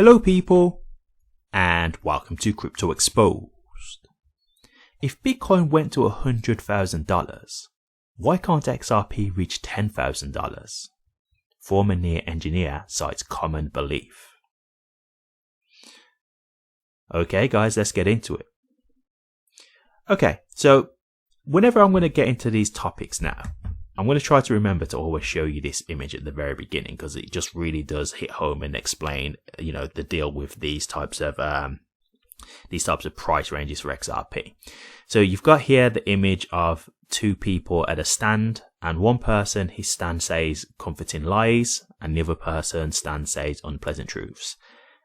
Hello people, and welcome to Crypto Exposed. If Bitcoin went to $100,000, why can't XRP reach $10,000? Former near engineer cites common belief. Okay guys, let's get into it. Okay, so whenever I'm going to get into these topics now, I'm going to try to remember to always show you this image at the very beginning, because it just really does hit home and explain, the deal with these types of price ranges for XRP. So you've got here the image of two people at a stand, and one person, his stand says comforting lies, and the other person's stand says unpleasant truths.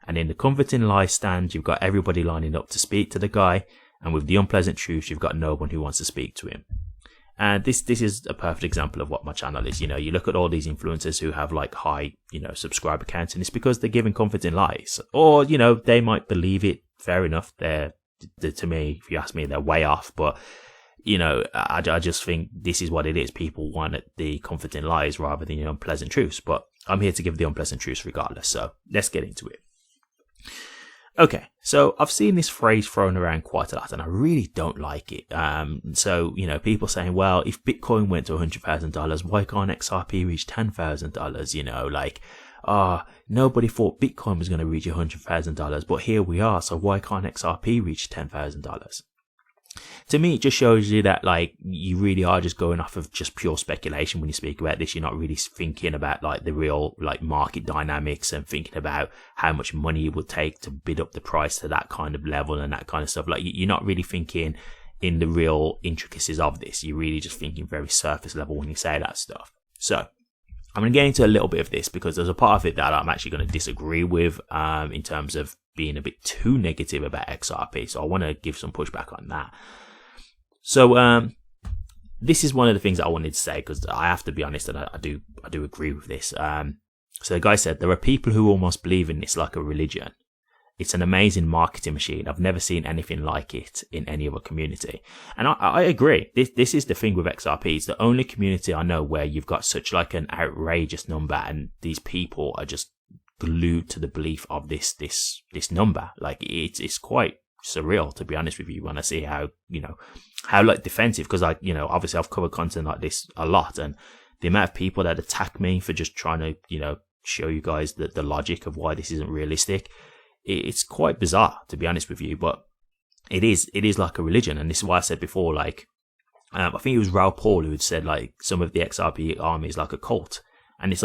And in the comforting lies stand, you've got everybody lining up to speak to the guy, and with the unpleasant truths, you've got no one who wants to speak to him. And this is a perfect example of what my channel is. You look at all these influencers who have like high, subscriber counts, and it's because they're giving comforting lies, or, they might believe it. Fair enough. To me, if you ask me, they're way off. But, I just think this is what it is. People want the comforting lies rather than the unpleasant truths. But I'm here to give the unpleasant truths regardless. So let's get into it. Okay, so I've seen this phrase thrown around quite a lot, and I really don't like it. So, people saying, well, if Bitcoin went to $100,000, why can't XRP reach $10,000? Nobody thought Bitcoin was going to reach $100,000, but here we are, so why can't XRP reach $10,000? To me, it just shows you that, you really are just going off of just pure speculation when you speak about this. You're not really thinking about, the real, market dynamics and thinking about how much money it would take to bid up the price to that kind of level and that kind of stuff. You're not really thinking in the real intricacies of this. You're really just thinking very surface level when you say that stuff. So I'm going to get into a little bit of this because there's a part of it that I'm actually going to disagree with in terms of being a bit too negative about XRP. So I want to give some pushback on that. So this is one of the things that I wanted to say, because I have to be honest, and I do agree with this. So the guy said, there are people who almost believe in this like a religion. It's an amazing marketing machine. I've never seen anything like it in any other community. And I agree. This is the thing with XRP. It's the only community I know where you've got such an outrageous number, and these people are just glued to the belief of this number. It's quite surreal, to be honest with you, when I see how defensive, because obviously I've covered content like this a lot, and the amount of people that attack me for just trying to show you guys the logic of why this isn't realistic, it's quite bizarre, to be honest with you. But it is like a religion, and this is why I said before, I think it was Raoul Paul who had said some of the XRP army is like a cult, and it's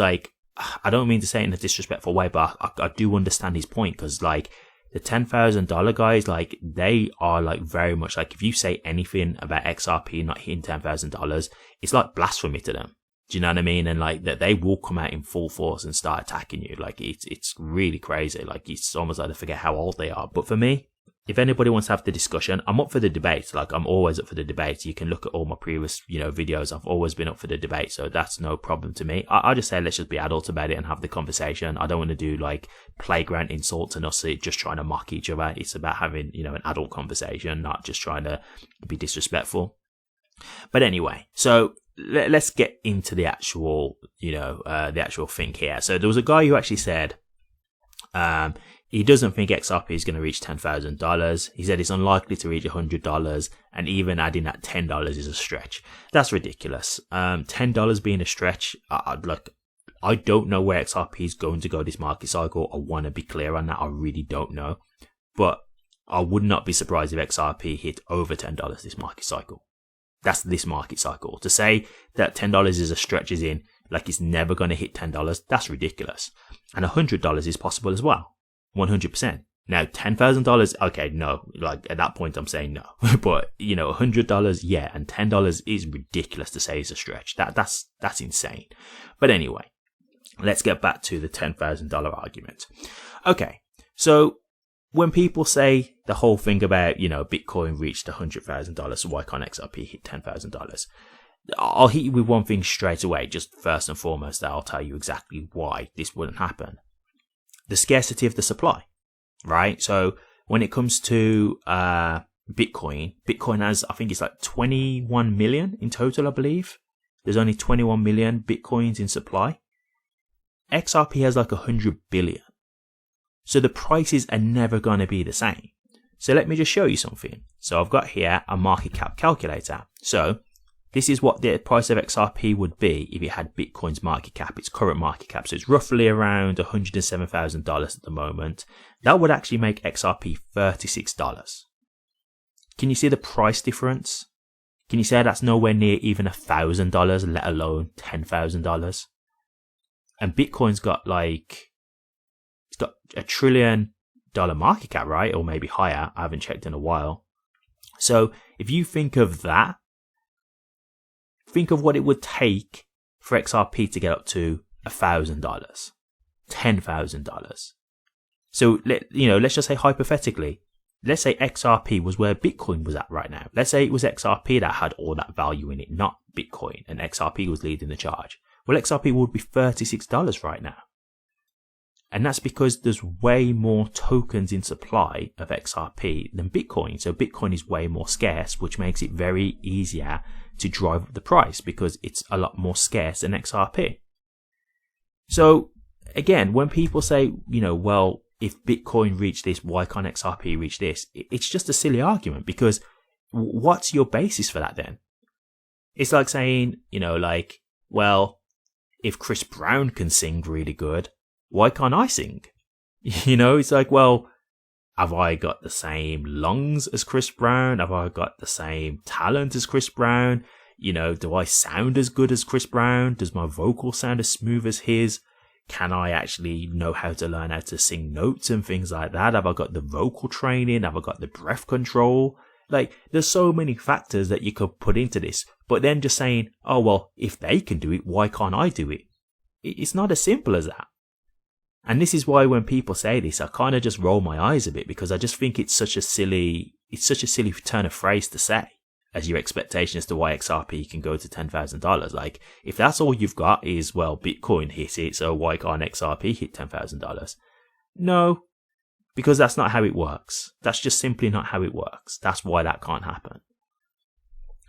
I don't mean to say it in a disrespectful way, but I do understand his point, because the $10,000 guys, they are very much if you say anything about XRP not hitting $10,000, it's like blasphemy to them. Do you know what I mean? And that they will come out in full force and start attacking you. It's really crazy. It's almost like they forget how old they are. But for me, if anybody wants to have the discussion, I'm up for the debate. I'm always up for the debate. You can look at all my previous, videos. I've always been up for the debate, so that's no problem to me. I just say let's just be adults about it and have the conversation. I don't want to do playground insults and us just trying to mock each other. It's about having, an adult conversation, not just trying to be disrespectful. But anyway, so let's get into the actual, the actual thing here. So there was a guy who actually said, he doesn't think XRP is going to reach $10,000. He said it's unlikely to reach $100, and even adding that $10 is a stretch. That's ridiculous. $10 being a stretch, I don't know where XRP is going to go this market cycle. I want to be clear on that. I really don't know. But I would not be surprised if XRP hit over $10 this market cycle. That's this market cycle. To say that $10 is a stretch is in, it's never going to hit $10, that's ridiculous. And $100 is possible as well. 100%. Now, $10,000, okay, no. At that point, I'm saying no. But, $100, yeah, and $10 is ridiculous to say is a stretch. That's insane. But anyway, let's get back to the $10,000 argument. Okay, so when people say the whole thing about, Bitcoin reached $100,000, so why can't XRP hit $10,000? I'll hit you with one thing straight away. Just first and foremost, I'll tell you exactly why this wouldn't happen. The scarcity of the supply, right? So when it comes to Bitcoin has, I think it's 21 million in total, I believe. There's only 21 million Bitcoins in supply. XRP has 100 billion. So the prices are never going to be the same. So let me just show you something. So I've got here a market cap calculator. So this is what the price of XRP would be if it had Bitcoin's market cap, its current market cap. So it's roughly around $107,000 at the moment. That would actually make XRP $36. Can you see the price difference? Can you say that's nowhere near even $1,000, let alone $10,000? And Bitcoin's got it's got $1 trillion market cap, right? Or maybe higher. I haven't checked in a while. So if you think of that, think of what it would take for XRP to get up to $1,000, $10,000. So let's just say hypothetically, let's say XRP was where Bitcoin was at right now. Let's say it was XRP that had all that value in it, not Bitcoin, and XRP was leading the charge. Well, XRP would be $36 right now. And that's because there's way more tokens in supply of XRP than Bitcoin. So Bitcoin is way more scarce, which makes it very easier to drive up the price because it's a lot more scarce than XRP. So again, when people say, well, if Bitcoin reached this, why can't XRP reach this? It's just a silly argument because what's your basis for that then? It's like saying, well, if Chris Brown can sing really good, why can't I sing? It's like, well, have I got the same lungs as Chris Brown? Have I got the same talent as Chris Brown? Do I sound as good as Chris Brown? Does my vocal sound as smooth as his? Can I actually know how to learn how to sing notes and things like that? Have I got the vocal training? Have I got the breath control? There's so many factors that you could put into this. But then just saying, oh, well, if they can do it, why can't I do it? It's not as simple as that. And this is why when people say this, I kind of just roll my eyes a bit because I just think it's such a silly turn of phrase to say as your expectation as to why XRP can go to $10,000. If that's all you've got is, well, Bitcoin hit it, so why can't XRP hit $10,000? No, because that's not how it works. That's just simply not how it works. That's why that can't happen.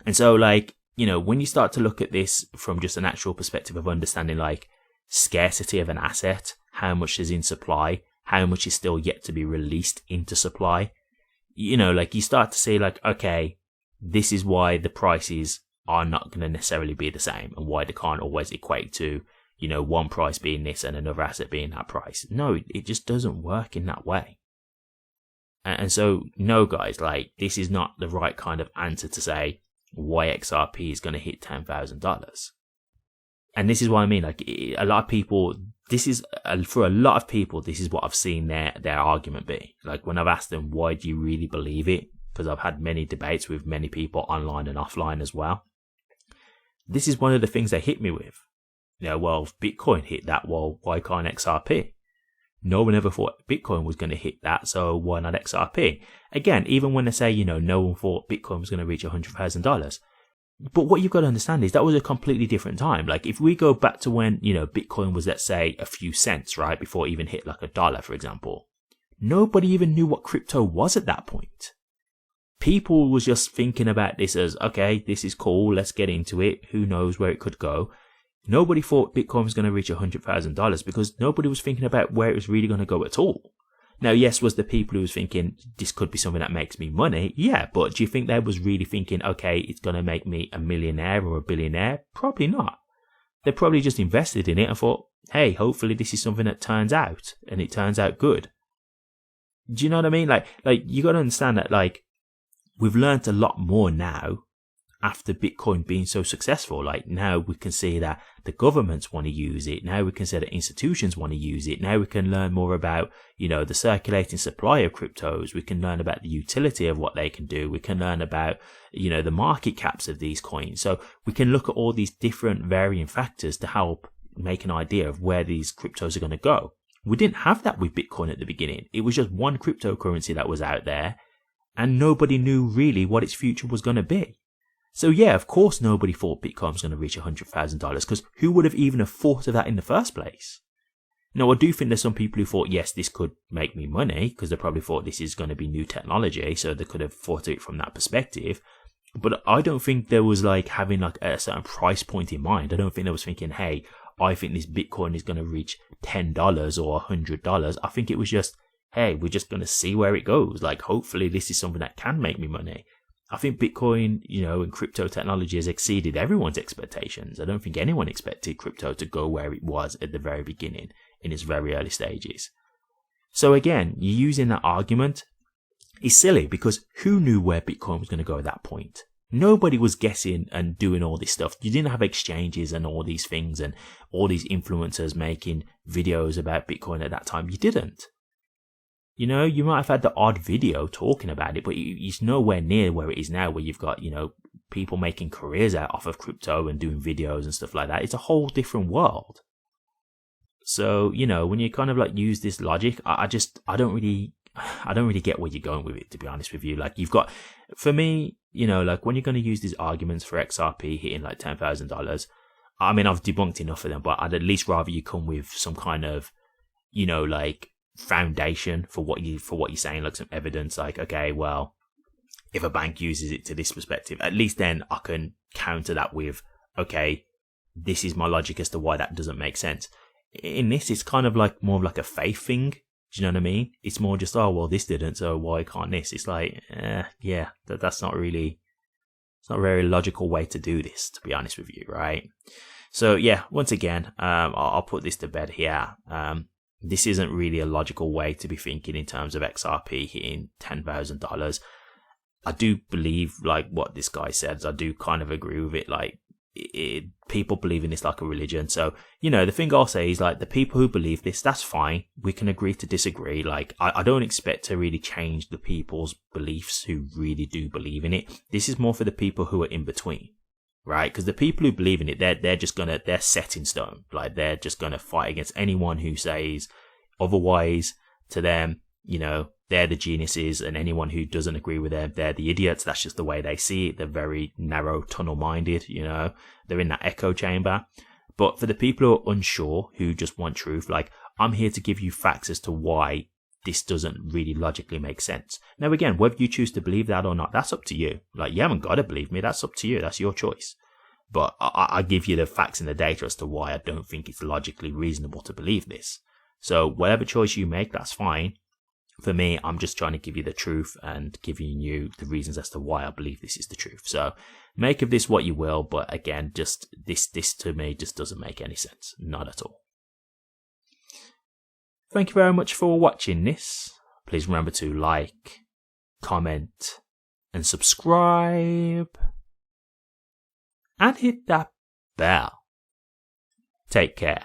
And so, when you start to look at this from just an actual perspective of understanding, scarcity of an asset, how much is in supply, how much is still yet to be released into supply, you start to see, okay, this is why the prices are not going to necessarily be the same and why they can't always equate to, one price being this and another asset being that price. No, it just doesn't work in that way. And so, no, guys, this is not the right kind of answer to say why XRP is going to hit $10,000. And this is what I mean. A lot of people, for a lot of people, this is what I've seen their argument be. When I've asked them, why do you really believe it? Because I've had many debates with many people online and offline as well. This is one of the things they hit me with. Well, if Bitcoin hit that, well, why can't XRP? No one ever thought Bitcoin was going to hit that, so why not XRP? Again, even when they say, no one thought Bitcoin was going to reach $100,000. But what you've got to understand is that was a completely different time. If we go back to when, Bitcoin was, let's say, a few cents, right? Before it even hit $1, for example. Nobody even knew what crypto was at that point. People was just thinking about this as, okay, this is cool, let's get into it. Who knows where it could go? Nobody thought Bitcoin was going to reach $100,000 because nobody was thinking about where it was really going to go at all. Now, yes, was the people who was thinking this could be something that makes me money? Yeah, but do you think they was really thinking, okay, it's going to make me a millionaire or a billionaire? Probably not. They probably just invested in it and thought, hey, hopefully this is something that turns out and it turns out good. Do you know what I mean? You got to understand that, we've learned a lot more now after Bitcoin being so successful. Now we can see that the governments want to use it. Now we can see that institutions want to use it. Now we can learn more about, the circulating supply of cryptos. We can learn about the utility of what they can do. We can learn about, the market caps of these coins. So we can look at all these different varying factors to help make an idea of where these cryptos are going to go. We didn't have that with Bitcoin at the beginning. It was just one cryptocurrency that was out there and nobody knew really what its future was going to be. So yeah, of course nobody thought Bitcoin was going to reach $100,000 because who would have even have thought of that in the first place? Now, I do think there's some people who thought, yes, this could make me money because they probably thought this is going to be new technology, so they could have thought of it from that perspective. But I don't think there was having a certain price point in mind. I don't think they was thinking, hey, I think this Bitcoin is going to reach $10 or $100. I think it was just, hey, we're just going to see where it goes. Like, hopefully this is something that can make me money. I think Bitcoin, and crypto technology has exceeded everyone's expectations. I don't think anyone expected crypto to go where it was at the very beginning, in its very early stages. So again, you using that argument is silly, because who knew where Bitcoin was going to go at that point? Nobody was guessing and doing all this stuff. You didn't have exchanges and all these things and all these influencers making videos about Bitcoin at that time. You didn't. You might have had the odd video talking about it, but it's nowhere near where it is now, where you've got, people making careers out off of crypto and doing videos and stuff like that. It's a whole different world. So, when you kind of like use this logic, I don't really get where you're going with it, to be honest with you. Like, you've got, for me, like when you're going to use these arguments for XRP hitting like $10,000, I mean, I've debunked enough of them, but I'd at least rather you come with some kind of, like foundation for what you're saying, like some evidence, like, okay, well, if a bank uses it to this perspective, at least then I can counter that with, okay, this is my logic as to why that doesn't make sense. In this, it's kind of like more of like a faith thing. Do you know what I mean? It's more just, oh, well, this didn't, so why can't this? It's like, yeah, that's not really, it's not a very logical way to do this, to be honest with you, right? So yeah, once again, I'll put this to bed here. This isn't really a logical way to be thinking in terms of XRP hitting $10,000. I do believe, like, what this guy says. I do kind of agree with it. Like, people believe in this like a religion. So, the thing I'll say is, like, the people who believe this, that's fine. We can agree to disagree. Like, I don't expect to really change the people's beliefs who really do believe in it. This is more for the people who are in between. Right? Because the people who believe in it, they're set in stone. Like, they're just gonna fight against anyone who says otherwise. To them, they're the geniuses, and anyone who doesn't agree with them, they're the idiots. That's just the way they see it. They're very narrow, tunnel-minded, they're in that echo chamber. But for the people who are unsure, who just want truth, like, I'm here to give you facts as to why this doesn't really logically make sense. Now, again, whether you choose to believe that or not, that's up to you. Like, you haven't got to believe me. That's up to you. That's your choice. But I give you the facts and the data as to why I don't think it's logically reasonable to believe this. So whatever choice you make, that's fine. For me, I'm just trying to give you the truth and giving you the reasons as to why I believe this is the truth. So make of this what you will. But again, just this to me just doesn't make any sense. Not at all. Thank you very much for watching this. Please remember to like, comment, and subscribe. And hit that bell. Take care.